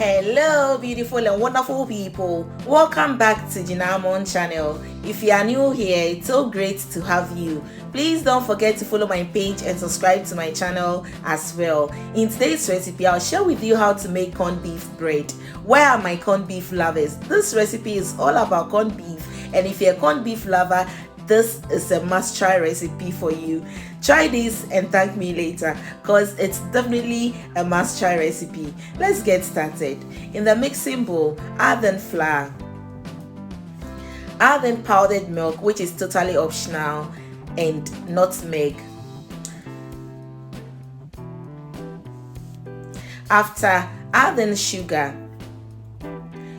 Hello beautiful and wonderful people, welcome back to Jinamon channel. If you are new here, it's so great to have you. Please don't forget to follow my page and subscribe to my channel as well. In today's recipe, I'll share with you how to make corned beef bread. Where are my corned beef lovers? This recipe is all about corned beef, and if you're a corned beef lover, this is a must try recipe for you. Try this and thank me later, because it's definitely a must try recipe. Let's get started. In the mixing bowl, add in flour, add in powdered milk, which is totally optional, and nutmeg. After, add in sugar,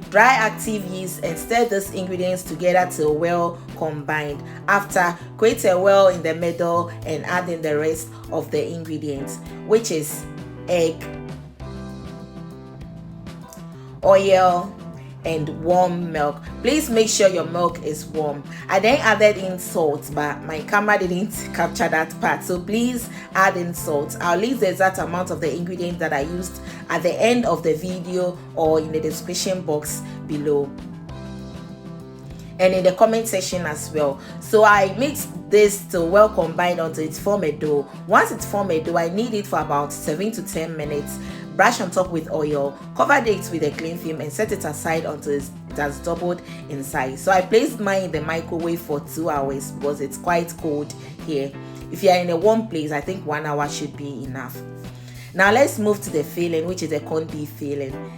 dry active yeast, and stir these ingredients together till well combined. After, create a well in the middle and add in the rest of the ingredients, which is egg, oil, and warm milk. Please make sure your milk is warm. I then added in salt, but my camera didn't capture that part, so please add in salt. I'll leave the exact amount of the ingredients that I used at the end of the video or in the description box below and in the comment section as well. So I mixed this to well combined until it form a dough. Once it form a dough, I knead it for about 7 to 10 minutes. Brush on top with oil, cover it with a cling film, and set it aside until it has doubled in size. So I placed mine in the microwave for 2 hours because it's quite cold here. If you are in a warm place, I think 1 hour should be enough. Now let's move to the filling, which is the corned beef filling.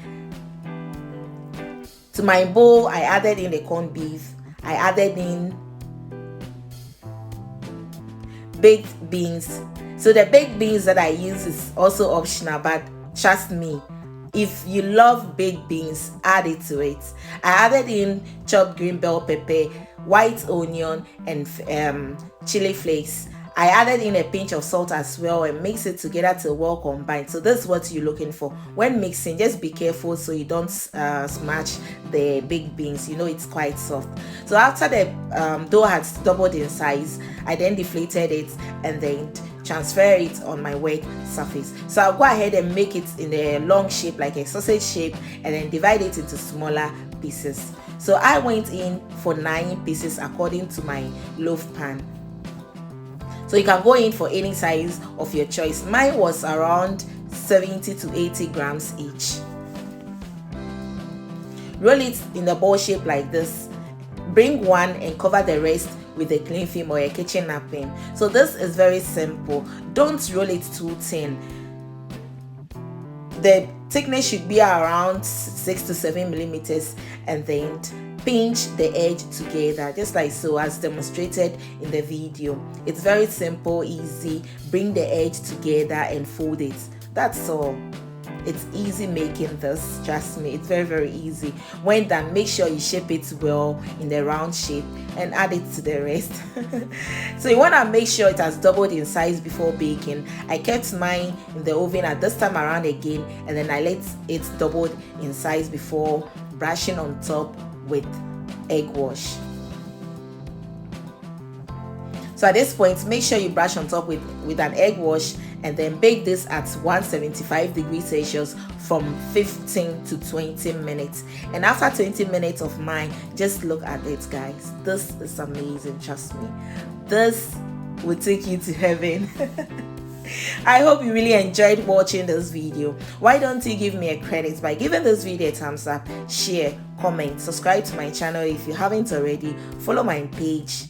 To my bowl, I added in the corned beef. I added in baked beans. So the baked beans that I use is also optional, but trust me, if you love baked beans, add it to it. I added in chopped green bell pepper, white onion, and chili flakes. I added in a pinch of salt as well and mix it together till well combined. So this is what you're looking for when mixing. Just be careful so you don't smash the baked beans. You know it's quite soft. So after the dough has doubled in size, I then deflated it and then transfer it on my wet surface. So I'll go ahead and make it in a long shape, like a sausage shape, and then divide it into smaller pieces. So I went in for 9 pieces according to my loaf pan. So you can go in for any size of your choice. Mine was around 70 to 80 grams each. Roll it in a ball shape like this. Bring one and cover the rest with a cling film or a kitchen napkin. So this is very simple. Don't roll it too thin. The thickness should be around 6 to 7 millimeters, and then pinch the edge together just like so, as demonstrated in the video. It's very simple, easy. Bring the edge together and fold it. That's all. It's easy making this, trust me. It's very easy. When done, make sure you shape it well in the round shape and add it to the rest. So you want to make sure it has doubled in size before baking. I kept mine in the oven at this time around again, and then I let it doubled in size before brushing on top with egg wash. So at this point, make sure you brush on top with an egg wash, and then bake this at 175 degrees Celsius from 15 to 20 minutes. And after 20 minutes of mine, just look at it, guys. This is amazing, trust me. This will take you to heaven. I hope you really enjoyed watching this video. Why don't you give me a credit by giving this video a thumbs up, share, comment, subscribe to my channel if you haven't already, follow my page,